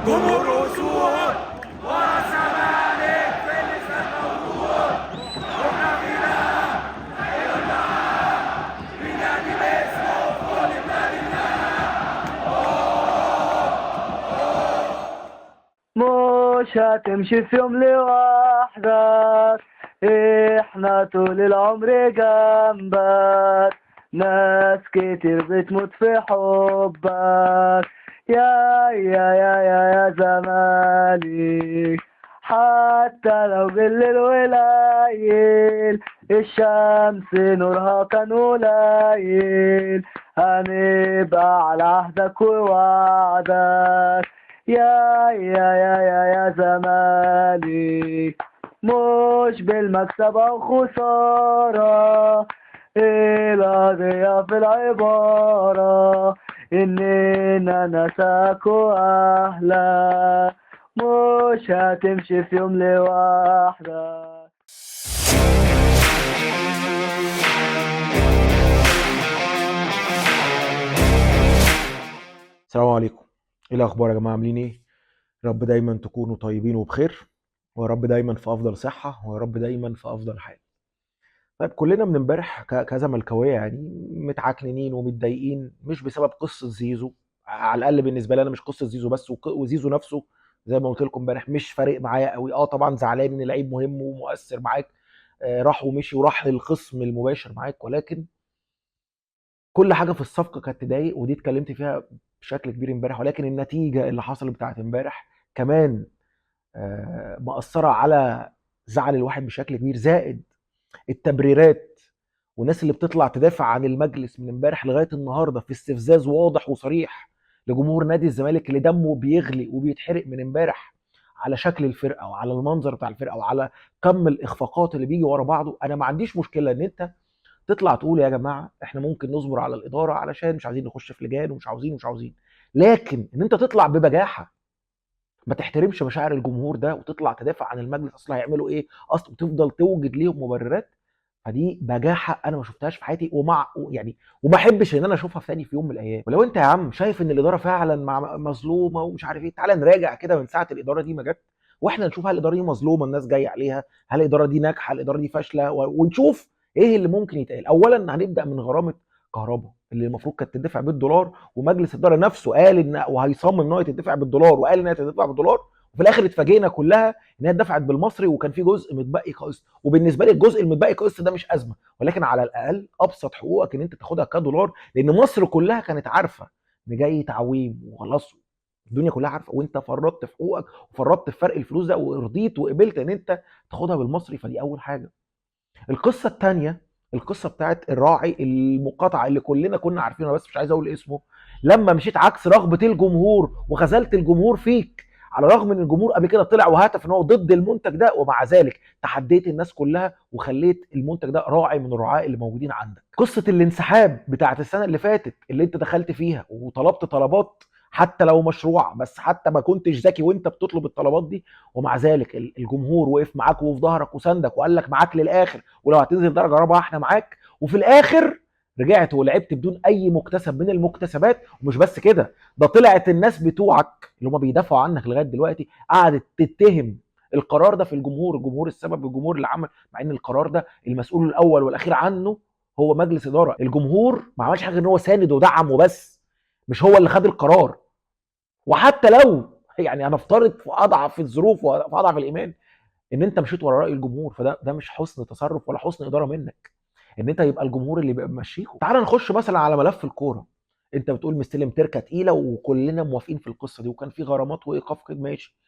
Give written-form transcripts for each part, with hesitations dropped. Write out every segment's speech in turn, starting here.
جمهور وسود وزمالك في لسان موجود. رحنا فينا بنادي باسمه في كل بلادنا. مش هتمشي في يوم لوحدك، احنا طول العمر جنبك، ناس كتير بتموت في حبك يا زمالك. حتى لو بالليل وليل الشمس نورها كان قليل، هنبقى على عهدك ووعدك يا زمالك. مش بالمكسب او خسارة، القضية في العبارة اننا نساك واهلك، مش هتمشي في يوم لوحدك. السلام عليكم. ايه الاخبار يا جماعه؟ عاملين ايه؟ يا رب دايما تكونوا طيبين وبخير، ويا رب دايما في افضل صحه، ويا رب دايما في افضل حال. طيب كلنا من امبارح كزملكاويه يعني متعكننين ومتضايقين، مش بسبب قصه زيزو، على الاقل بالنسبه لي انا، مش قصه زيزو بس، وزيزو نفسه زي ما قلت لكم امبارح مش فارق معايا قوي. طبعا زعلان ان لعيب مهم ومؤثر معاك راح ومشي وراح للخصم المباشر معاك، ولكن كل حاجه في الصفقه كانت تضايق، ودي اتكلمت فيها بشكل كبير امبارح. ولكن النتيجه اللي حصلت بتاعت امبارح كمان مأثره على زعل الواحد بشكل كبير، زائد التبريرات والناس اللي بتطلع تدافع عن المجلس من امبارح لغايه النهارده في استفزاز واضح وصريح لجمهور نادي الزمالك اللي دمه بيغلي وبيتحرق من امبارح على شكل الفرقه وعلى المنظر بتاع الفرقه وعلى كم الاخفاقات اللي بيجي ورا بعضه. انا ما عنديش مشكله ان انت تطلع تقول يا جماعه احنا ممكن نصبر على الاداره علشان مش عايزين نخش في لجان ومش عاوزين، لكن ان انت تطلع ببجاحه ما تحترمش مشاعر الجمهور ده وتطلع تدافع عن المجلس اصلا هيعملوا ايه اصلا وتفضل توجد ليهم مبررات، فدي بجاحه انا ما شفتهاش في حياتي، وما احبش ان انا اشوفها في ثاني في يوم من الايام. ولو انت يا عم شايف ان الاداره فعلا مظلومه ومش عارف ايه، تعالى نراجع كده من ساعه الاداره دي ما جت، واحنا نشوف هل الاداره دي مظلومه الناس جايه عليها، هل الاداره دي ناجحه، هل الاداره دي فاشله، ونشوف ايه اللي ممكن يتقال. اولا هنبدا من غرامه كهرباء اللي المفروض كانت تدفع بالدولار، ومجلس الاداره نفسه قال ان وهيصمم ان هو تدفع بالدولار، وقال ان هي تدفع بالدولار، وفي الاخر اتفاجئنا كلها ان هي اتدفعت بالمصري، وكان في جزء متبقي كقسط. وبالنسبه لي الجزء المتبقي كقسط ده مش ازمه، ولكن على الاقل ابسط حقوقك ان انت تاخدها كدولار، لان مصر كلها كانت عارفه ان جاي تعويم وخلاص، الدنيا كلها عارفه، وانت فرطت في حقوقك وفرطت في فرق الفلوس ده ورضيت وقبلت ان انت تاخدها بالمصري. فدي اول حاجه. القصه الثانيه، القصه بتاعت الراعي المقاطعه اللي كلنا كنا عارفينها بس مش عايز اقول اسمه، لما مشيت عكس رغبه الجمهور وخذلت الجمهور فيك، على الرغم ان الجمهور قبل كده طلع وهتف ان هو ضد المنتج ده، ومع ذلك تحديت الناس كلها وخليت المنتج ده راعي من الرعاة اللي موجودين عندك. قصه الانسحاب بتاعت السنه اللي فاتت اللي انت دخلت فيها وطلبت طلبات حتى لو مشروع، بس حتى ما كنتش ذكي وانت بتطلب الطلبات دي، ومع ذلك الجمهور وقف معاك وفي ظهرك وسندك وقال لك معاك للاخر، ولو هتنزل درجه رابعه احنا معاك. وفي الاخر رجعت ولعبت بدون اي مكتسب من المكتسبات. ومش بس كده، ده طلعت الناس بتوعك اللي هم بيدافعوا عنك لغايه دلوقتي قعدت تتهم القرار ده في الجمهور السبب، الجمهور اللي عمل، مع ان القرار ده المسؤول الاول والاخير عنه هو مجلس اداره. الجمهور ما عملش حاجه ان هو ساند ودعم وبس، مش هو اللي خد القرار. وحتى لو يعني هنفترض في اضعف الظروف وفي اضعف الايمان ان انت مشيت ورا راي الجمهور، فده مش حسن تصرف ولا حسن اداره منك ان انت يبقى الجمهور اللي بيبقى ماشيك. تعال نخش مثلا على ملف الكوره. انت بتقول مستلم تركه تقيله وكلنا موافقين في القصه دي، وكان في غرامات وايقاف كده ماشي.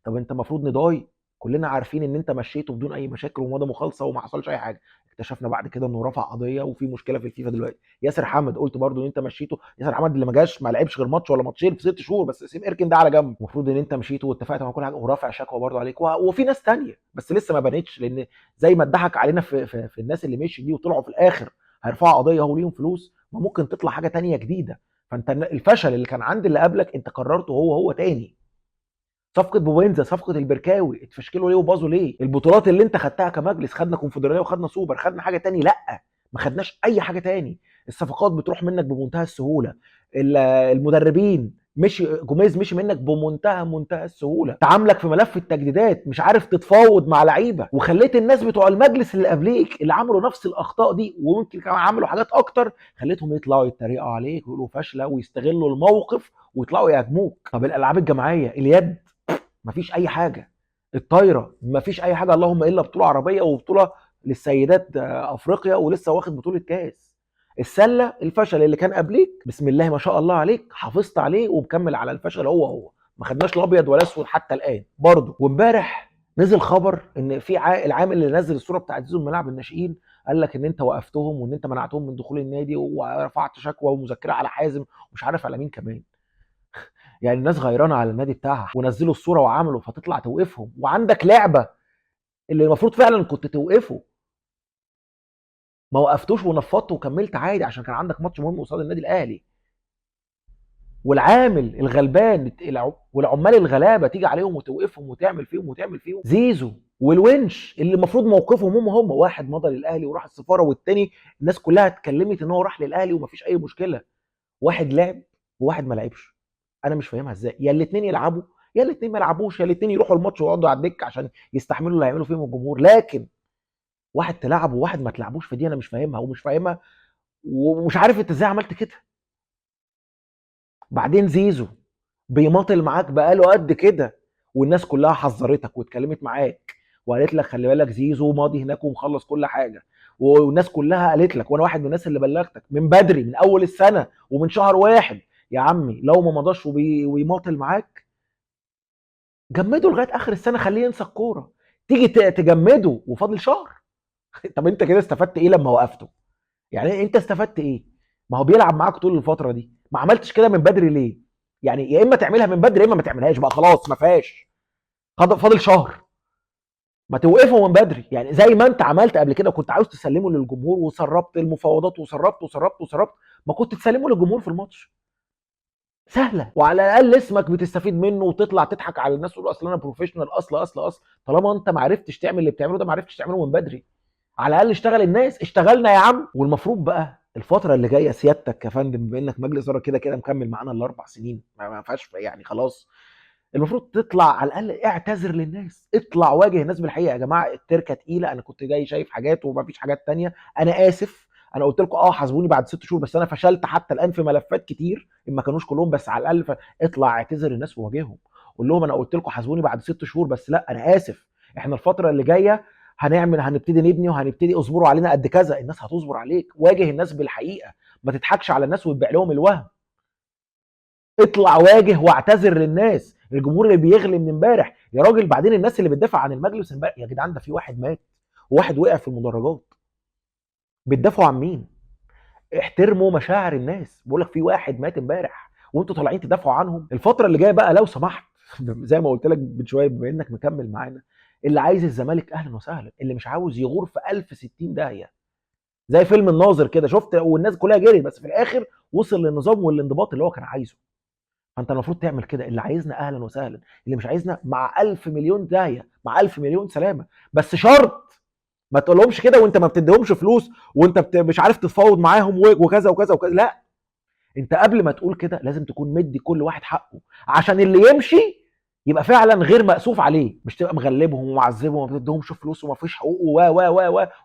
طب انت المفروض نضاي كلنا عارفين ان انت مشيته بدون اي مشاكل ومضى مخالصه وما حصلش اي حاجه. اكتشفنا بعد كده انه رفع قضيه وفي مشكله في الفيفا دلوقتي. ياسر حمد قلت برضو ان انت مشيته، ياسر حمد اللي ما جاش ما لعبش غير ماتش ولا ماتشين في 6 شهور، بس سيب اركن ده على جنب. المفروض ان انت مشيته واتفقت مع كل حاجه ورافع شكوى برضو عليك، وفي ناس تانية بس لسه ما بانتش، لان زي ما اتضحك علينا في الناس اللي مشي دي وطلعوا في الاخر هيرفعوا قضيه هو ليهم فلوس، ما ممكن تطلع حاجه تانية جديده. فانت الفشل اللي كان عند اللي قبلك انت قررته هو تاني. صفقه بوينزا، صفقه البركاوي، اتفشكلوا ليه وباظوا ليه؟ البطولات اللي انت خدتها كمجلس، خدنا كونفدراليه وخدنا سوبر، خدنا حاجه تاني؟ لا، ما خدناش اي حاجه تاني. الصفقات بتروح منك بمنتهى السهوله. المدربين جوميز مشي منك بمنتهى السهوله. تعاملك في ملف التجديدات مش عارف تتفاوض مع لعيبه، وخليت الناس بتوع المجلس اللي قبليك اللي عملوا نفس الاخطاء دي وممكن كمان عملوا حاجات اكتر، خليتهم يطلعوا يتريقوا عليك ويقولوا فاشله ويستغلوا الموقف ويطلعوا يهاجموك. طب الالعاب الجماعيه، اليد مفيش اي حاجه، الطايره مفيش اي حاجه، اللهم الا بطوله عربيه وبطوله للسيدات افريقيا ولسه واخد بطوله كاس. السله الفشل اللي كان قبليك بسم الله ما شاء الله عليك حافظت عليه ومكمل على الفشل هو ما خدناش الابيض ولا اسود حتى الان برضه. وامبارح نزل خبر ان في العامل اللي نزل الصوره بتاعت زيزو ملاعب الناشئين قال لك ان انت وقفتهم وان انت منعتهم من دخول النادي ورفعت شكوى ومذكره على حازم ومش عارف على مين كمان. يعني الناس غيرانه على النادي بتاعها ونزلوا الصوره وعملوا، فتطلع توقفهم وعندك لعبه اللي المفروض فعلا كنت توقفه ما وقفتوش ونفضت وكملت عادي عشان كان عندك ماتش مهم قصاد النادي الاهلي. والعامل الغلبان والعمال الغلابه تيجي عليهم وتوقفهم وتعمل فيهم زيزو والونش اللي المفروض موقفهم هم واحد مضى للاهلي وراح السفاره، والتاني الناس كلها اتكلمت ان هو راح للاهلي ومفيش اي مشكله. واحد لعب وواحد ما لعبش. انا مش فاهمها ازاي، يا الاثنين يلعبوا يا الاثنين ما يلعبوش، يا الاثنين يروحوا الماتش ويقعدوا على الدكه عشان يستحملوا اللي هيعملوا فيهم الجمهور، لكن واحد تلعب وواحد ما تلعبوش، في دي انا مش فاهمها ومش عارف انت ازاي عملت كده. بعدين زيزو بيماطل معاك بقاله قد كده والناس كلها حذرتك واتكلمت معاك وقالت لك خلي بالك زيزو ماضي هناك ومخلص كل حاجه، والناس كلها قالت لك وانا واحد من الناس اللي بلغتك من بدري من اول السنه ومن شهر واحد يا عمي لو ما مضاش ويماطل معاك جمده لغايه اخر السنه، خليه ينسى الكوره. تيجي تجمده وفاضل شهر. طب انت كده استفدت ايه لما وقفته؟ يعني انت استفدت ايه؟ ما هو بيلعب معاك طول الفتره دي، ما عملتش كده من بدري ليه؟ يعني يا اما تعملها من بدري يا اما ما تعملهاش بقى، خلاص ما فيهاش، فاضل شهر ما توقفه من بدري. يعني زي ما انت عملت قبل كده وكنت عاوز تسلمه للجمهور وسربت المفاوضات وسربت ما كنت تسلمه للجمهور في الماتش سهله، وعلى الاقل اسمك بتستفيد منه وتطلع تضحك على الناس وتقول اصل انا بروفيشنال اصل طالما انت ما عرفتش تعمل اللي بتعمله ده ما عرفتش تعمله من بدري. على الاقل اشتغل الناس، اشتغلنا يا عم. والمفروض بقى الفتره اللي جايه سيادتك يا فندم بما انك مجلس اداره كده مكمل معانا الاربع سنين ما فيهاش يعني خلاص، المفروض تطلع على الاقل اعتذر للناس، اطلع واجه الناس بالحقيقه. يا جماعه التركه تقيله، انا كنت جاي شايف حاجات ومفيش حاجات تانية، انا اسف، انا قلت لكم حاسبوني بعد 6 شهور بس انا فشلت حتى الان في ملفات كتير ان ما كانوش كلهم، بس على الاقل اطلع اعتذر للناس وواجههم، قول لهم انا قلت لكم حاسبوني بعد 6 شهور بس لا انا اسف، احنا الفتره اللي جايه هنبتدي نبني وهنبتدي اصبروا علينا قد كذا. الناس هتصبر عليك، واجه الناس بالحقيقه، ما تضحكش على الناس وتبيع لهم الوهم. اطلع واجه واعتذر للناس. الجمهور اللي بيغلي من امبارح يا راجل، بعدين الناس اللي بتدافع عن المجلس امبارح يا جدعان ده في واحد مات وواحد وقع في المدرجات، بتدافعوا عن مين؟ احترموا مشاعر الناس. بقول لك في واحد مات امبارح وانتوا طالعين تدافعوا عنهم. الفتره اللي جايه بقى لو سمحت زي ما قلت لك من شويه بما انك مكمل معانا، اللي عايز الزمالك اهلا وسهلا، اللي مش عاوز يغور في 1060 داهيه زي فيلم الناظر كده شفت، والناس كلها جريت بس في الاخر وصل للنظام والانضباط اللي هو كان عايزه. فانت المفروض تعمل كده، اللي عايزنا اهلا وسهلا، اللي مش عايزنا مع 1000 مليون داهيه، مع 1000 مليون سلامه. بس شرط ما تقولهمش كده وانت ما بتديهمش فلوس وانت مش عارف تتفاوض معاهم وكذا وكذا وكذا، لا، انت قبل ما تقول كده لازم تكون مدي كل واحد حقه عشان اللي يمشي يبقى فعلا غير مأسوف عليه، مش تبقى مغلبهم ومعذبهم وما بتديهمش فلوس وما فيش حقوق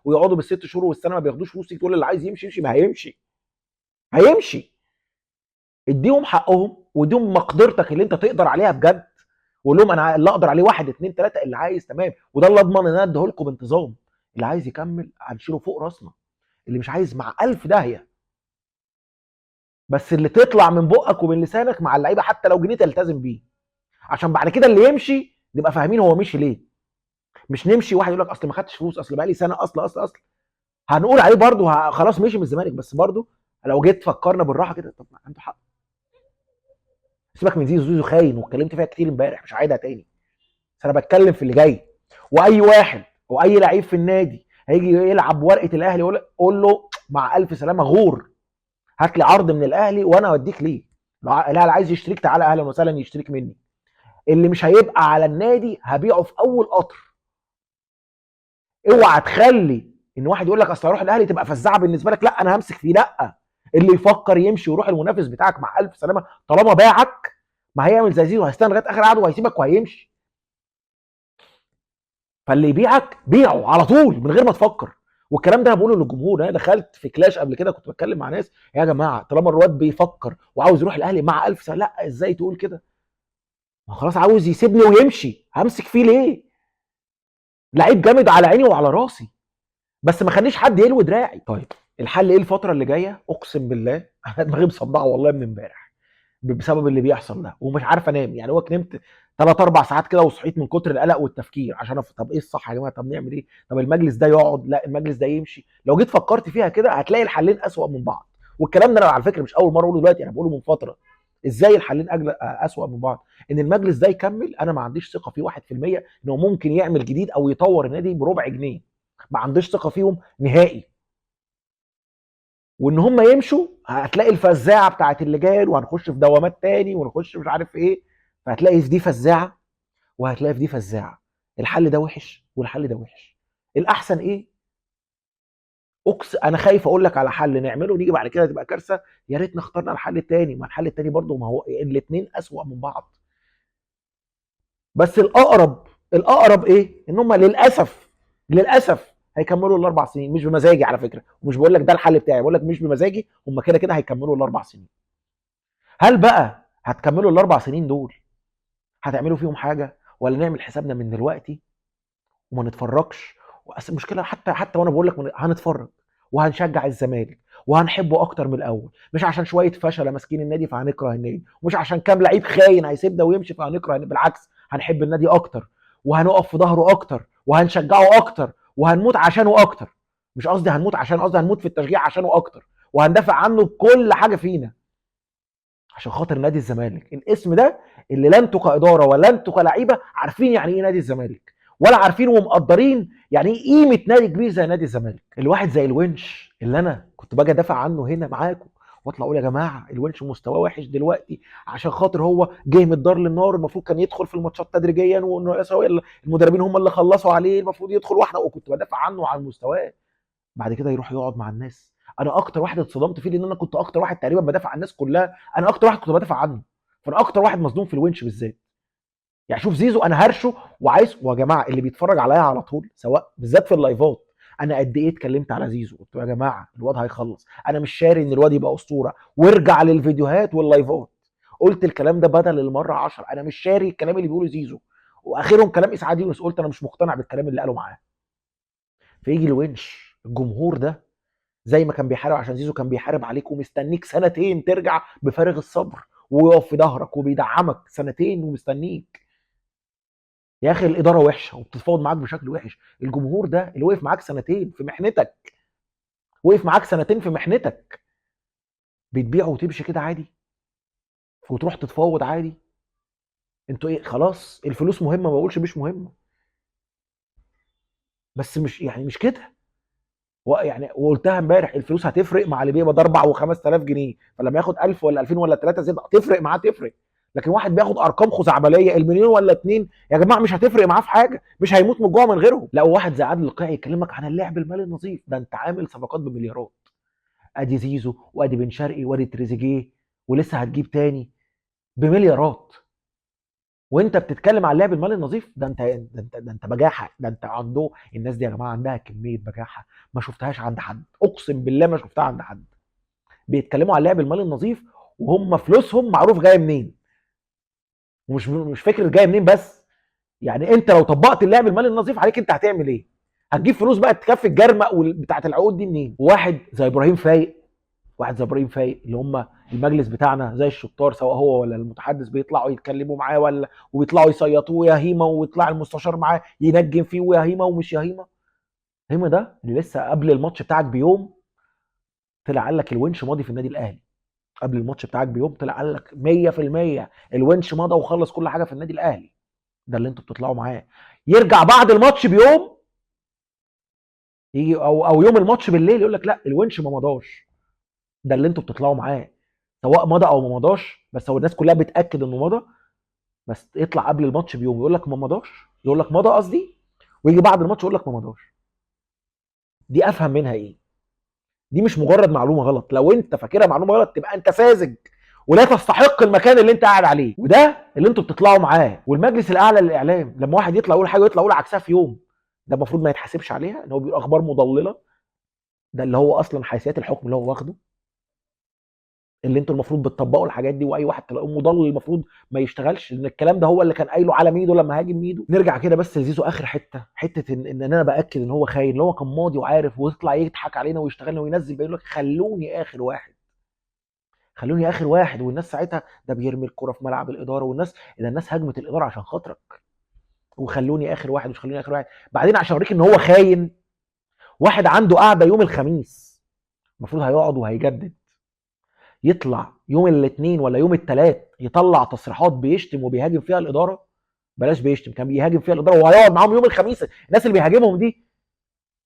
ويقعدوا بالست شهور والسنه ما بياخدوش فلوس، تقول اللي عايز يمشي ما هيمشي. اديهم حقهم واديهم مقدرتك اللي انت تقدر عليها بجد، وقول لهم انا اللي اقدر عليه 1 2 3، اللي عايز تمام وده اللي اضمن ان انا اديه لكم بانتظام، اللي عايز يكمل هنشيله فوق راسنا، اللي مش عايز مع 1000 داهيه. بس اللي تطلع من بقك ومن لسانك مع اللعيبه حتى لو جنيه تلتزم بيه، عشان بعد كده اللي يمشي نبقى فاهمين هو مشي ليه. مش نمشي واحد يقول لك اصل ما خدتش فلوس، اصل بقى لي سنه، اصل هنقول عليه برده خلاص مشي من الزمالك، بس برده لو جيت فكرنا بالراحه كده طب ما عنده حق. سيبك من زيزو خاين واتكلمت فيها كتير امبارح مش هعيدها تاني، بس انا بتكلم في اللي جاي. واي واحد واي لعيب في النادي هيجي يلعب ورقه الاهلي قول له مع 1000 سلامه غور، هات لي عرض من الاهلي وانا اوديك ليه. الاهلي عايز يشتريك تعالى اهلا وسهلا يشتريك مني. اللي مش هيبقى على النادي هبيعه في اول قطر. اوعى تخلي ان واحد يقول لك اصل هروح الاهلي تبقى فزاعه بالنسبه لك، لا انا همسك فيه، لا، اللي يفكر يمشي ويروح المنافس بتاعك مع 1000 سلامه طالما باعك ما هيعمل زي زيزو، هيستنى لغايه اخر عقده وهيسيبك وهيمشي. فاللي يبيعك بيعه على طول من غير ما تفكر. والكلام ده انا بقوله للجمهور. انا دخلت في كلاش قبل كده، كنت بتكلم مع ناس، يا جماعه طالما الواد بيفكر وعاوز يروح الاهلي مع 1000 سنه، لا ازاي تقول كده؟ ما خلاص عاوز يسيبني ويمشي، همسك فيه ليه؟ لعيب جامد على عيني وعلى راسي، بس ما خليش حد يلوي دراعي. طيب الحل ايه الفتره اللي جايه؟ اقسم بالله انا دماغي مصدعه والله من امبارح بسبب اللي بيحصل ده، ومش عارف انام. يعني هو نمت 3 4 ساعات كده وصحيت من كتر القلق والتفكير عشان طب ايه الصح يا جماعه؟ طب نعمل ايه؟ طب المجلس ده يقعد؟ لا المجلس ده يمشي. لو جيت فكرت فيها كده هتلاقي الحلين اسوأ من بعض. والكلام ده انا على فكره مش اول مره اقوله دلوقتي، انا بقوله من فتره. ازاي الحلين اسوأ من بعض؟ ان المجلس ده يكمل، انا ما عنديش ثقه فيه 1% انه ممكن يعمل جديد او يطور النادي بربع جنيه. ما عنديش ثقه فيهم نهائي. وان هم يمشوا هتلاقي الفزاعه بتاعت اللجان، وهنخش في دوامات تاني ونخش مش عارف ايه. فهتلاقي في دي فزاعه وهتلاقي في دي فزاعه. الحل ده وحش والحل ده وحش. الاحسن ايه؟ انا خايف اقول لك على حل نعمله ونيجي بعد كده تبقى كارثه. يا ريتنا اخترنا الحل التاني. ما الحل التاني برضه، ما هو الاثنين اسوأ من بعض. بس الاقرب ايه؟ ان هم للاسف هيكملوا الاربع سنين. مش بمزاجي على فكره، ومش بقول لك ده الحل بتاعي، بقول لك مش بمزاجي، هم كده كده هيكملوا الاربع سنين. هل بقى هتكملوا الاربع سنين دول هتعملوا فيهم حاجه، ولا نعمل حسابنا من دلوقتي وما نتفرجش؟ المشكله حتى وانا بقول لك هنتفرج وهنشجع الزمالك وهنحبه اكتر من الاول، مش عشان شويه فشله ماسكين النادي فهنكره النادي، ومش عشان كام لعيب خاين هيسيبنا ويمشي فهنكره النادي. بالعكس هنحب النادي اكتر، وهنقف في ظهره اكتر، وهنشجعه اكتر، وهنموت عشانه اكتر. مش قصدي هنموت عشان، قصدي هنموت في التشجيع عشانه اكتر، وهندافع عنه بكل حاجه فينا عشان خاطر نادي الزمالك. الاسم ده اللي لا انتوا كاداره ولا انتوا كلعيبه عارفين يعني ايه نادي الزمالك، ولا عارفين ومقدرين يعني ايه قيمه نادي كبير زي نادي الزمالك. الواحد زي الونش اللي انا كنت باجي ادافع عنه هنا معاكم واطلع اقول يا جماعه الونش مستواه وحش دلوقتي عشان خاطر هو جه من الدار للنار، المفروض كان يدخل في الماتشات تدريجيا، وانه المدربين هم اللي خلصوا عليه، المفروض يدخل واحده، وكنت بدافع عنه وعن مستواه. بعد كده يروح يقعد مع الناس. انا اكتر واحد اتصدمت فيه، لان انا كنت اكتر واحد تقريبا بدافع عن الناس كلها، انا اكتر واحد كنت بدافع عنه. فانا اكتر واحد مصدوم في الونش بالذات. يعني شوف زيزو انا هرشه وعايز، ويا جماعه اللي بيتفرج عليا على طول سواء بالذات في اللايفات، انا قد ايه اتكلمت على زيزو، قلت يا جماعه الواد هيخلص، انا مش شاري ان الواد يبقى اسطوره، وارجع للفيديوهات واللايفات قلت الكلام ده بدل المره 10. انا مش شاري الكلام اللي بيقوله زيزو، واخرهم كلام اسعاد يونس، قلت انا مش مقتنع بالكلام اللي قاله معاه. فيجي الونش الجمهور ده زي ما كان بيحارب عشان زيزو كان بيحارب عليك ومستنيك سنتين ترجع بفارغ الصبر، ويقف في ظهرك وبيدعمك سنتين ومستنيك. يا اخي الاداره وحشه وبتتفاوض معاك بشكل وحش. الجمهور ده اللي وقف معاك سنتين في محنتك، وقف معاك سنتين في محنتك، بتبيعه وتمشي كده عادي وتروح تتفاوض عادي؟ انتوا ايه؟ خلاص الفلوس مهمه، ما بقولش مش مهمه، بس مش يعني مش كده. يعني وقلتها امبارح، الفلوس هتفرق مع اللي بيقبض 4 و5000 جنيه، فلما ياخد 1000 ولا 2000 ولا 3 زياده تفرق معاه، تفرق. لكن واحد بياخد ارقام خزعبليه المليون ولا اتنين، يا جماعه مش هتفرق معاه في حاجه، مش هيموت من الجوع من غيرهم. لا واحد زي عادل القيعي يكلمك عن اللعب المالي النظيف، ده انت عامل صفقات بمليارات، ادي زيزو وادي بن شرقي وادي تريزيجيه ولسه هتجيب تاني بمليارات، وانت بتتكلم عن اللعب المالي النظيف؟ ده انت بجاحه. ده انت عنده الناس دي يا جماعه عندها كميه بجاحه ما شفتهاش عند حد، اقسم بالله ما شفتها عند حد. بيتكلموا عن اللعب المالي النظيف وهم فلوسهم معروف جايه منين، ومش مش فكره جايه منين بس. يعني انت لو طبقت اللعب المالي النظيف عليك انت هتعمل ايه؟ هتجيب فلوس بقى تكفي الجرمق بتاعه العقود دي منين؟ واحد زي ابراهيم فايق اللي هم المجلس بتاعنا زي الشطار، سواء هو ولا المتحدث بيطلعوا يتكلموا معاه، ولا وبيطلعوا يصيطوه يا هيما، ويطلع المستشار معاه ينجم فيه ويا هيما ومش يا هيما. هيما ده اللي لسه قبل الماتش بتاعك بيوم طلع قال لك الونش ماضي في النادي الاهلي. قبل الماتش بتاعك بيوم طلع قال لك 100% الونش مضى وخلص كل حاجه في النادي الاهلي. ده اللي انتوا بتطلعوا معاه. يرجع بعد الماتش بيوم، يجي او يوم الماتش بالليل يقول لك لا الونش ما مضاش. ده اللي انتوا بتطلعوا معاه، سواء مضى او ما مضاش، بس هو الناس كلها بتاكد انه مضى. بس يطلع قبل الماتش بيوم يقول لك ما مضاش، يقول لك مضى قصدي، ويجي بعد الماتش يقول لك ما مضاش. دي افهم منها ايه؟ دي مش مجرد معلومه غلط، لو انت فاكرها معلومه غلط تبقى انت ساذج ولا تستحق المكان اللي انت قاعد عليه. وده اللي انتوا بتطلعوا معاه. والمجلس الاعلى للاعلام لما واحد يطلع يقول حاجه ويطلع يقول عكسها في يوم، ده المفروض ما يتحاسبش عليها، ان هو بيقول اخبار مضلله. ده اللي هو اصلا حيثيات الحكم اللي هو واخده، اللي انتوا المفروض بتطبقوا الحاجات دي، واي واحد تلاقوه مضلل المفروض ما يشتغلش، لان الكلام ده هو اللي كان قايله على ميدو لما هاجم ميدو. نرجع كده بس لزيزو اخر حته ان انا باكد ان هو خاين، اللي هو كان ماضي وعارف ويطلع يضحك علينا ويشتغلنا وينزل بيقول لك خلوني اخر واحد، خلوني اخر واحد. والناس ساعتها ده بيرمي الكرة في ملعب الاداره، والناس ده الناس هجمت الاداره عشان خاطرك، وخلوني اخر واحد ومش خلوني اخر واحد. بعدين عشان اوريك ان هو خاين، واحد عنده قعده يوم الخميس المفروض هيقعد وهيجدد، يطلع يوم الاثنين ولا يوم الثلاث يطلع تصريحات بيشتم وبيهاجم فيها الاداره. بلاش بيشتم، كان بيهاجم فيها الاداره وهيقعد معاهم يوم الخميس. الناس اللي بيهاجمهم دي،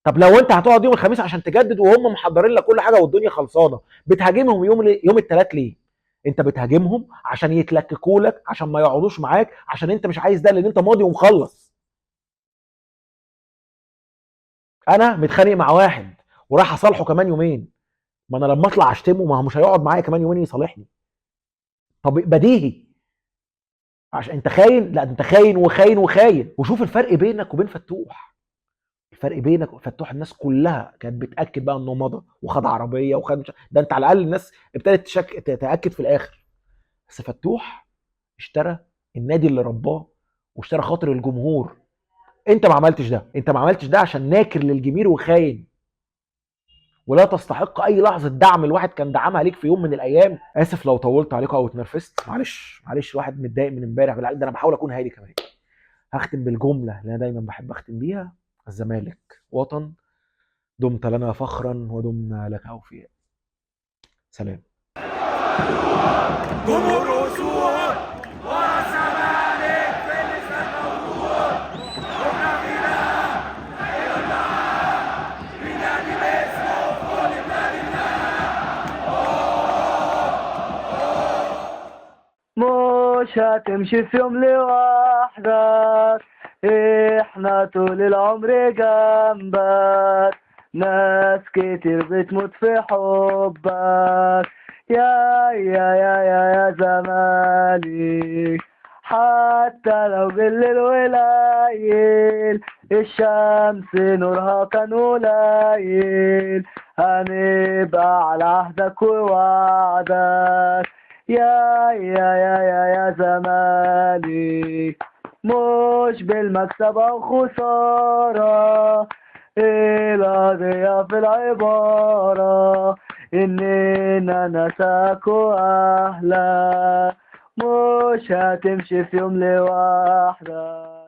طب لو انت هتقعد يوم الخميس عشان تجدد وهم محضرين لك كل حاجه والدنيا خلصانه، بتهاجمهم يوم الثلاث ليه؟ انت بتهاجمهم عشان يتلككوا لك، عشان ما يقعدوش معاك، عشان انت مش عايز ده، لان انت ماضي ومخلص. انا متخانق مع واحد وراح اصالحه كمان يومين، ما انا لما اطلع اشتمه ما هو مش هيقعد معايا كمان يومين يصالحني. طب بديهي، عشان انت خاين. لا انت خاين وخاين وخاين. وشوف الفرق بينك وبين فتوح، الفرق بينك وفتوح الناس كلها كانت بتاكد بقى انه مضى وخد عربيه وخد ده انت على الاقل الناس ابتدت تاكد في الاخر. بس فتوح اشترى النادي اللي رباه واشترى خاطر الجمهور. انت ما عملتش ده، انت ما عملتش ده عشان ناكر للجميل وخاين، ولا تستحق اي لحظه دعم الواحد كان دعمها ليك في يوم من الايام. اسف لو طولت عليكم او اتنرفزت، معلش معلش، الواحد متضايق من امبارح، بالعكس ده انا بحاول اكون هادي كمان. هختم بالجمله اللي انا دايما بحب اختم بيها: الزمالك وطن، دمت لنا فخرا ودمنا لك اوفياء. سلام. جمهور أسود ورا الزمالك في اللسان موجود، رحنا بينا هيرجع بنادي باسمه في كل بلاد مش هتمشي في يوم لوحدك، احنا طول العمر جنبك، ناس كتير بتموت في حبك يا زمالك. حتى لو بالليل وليل الشمس نورها كان قليل، هنبقى على عهدك ووعدك يا زمالك. مش بالمكسب او خسارة، القضية في العبارة اننا نساك واهلك، مش هتمشي في يوم لوحدك.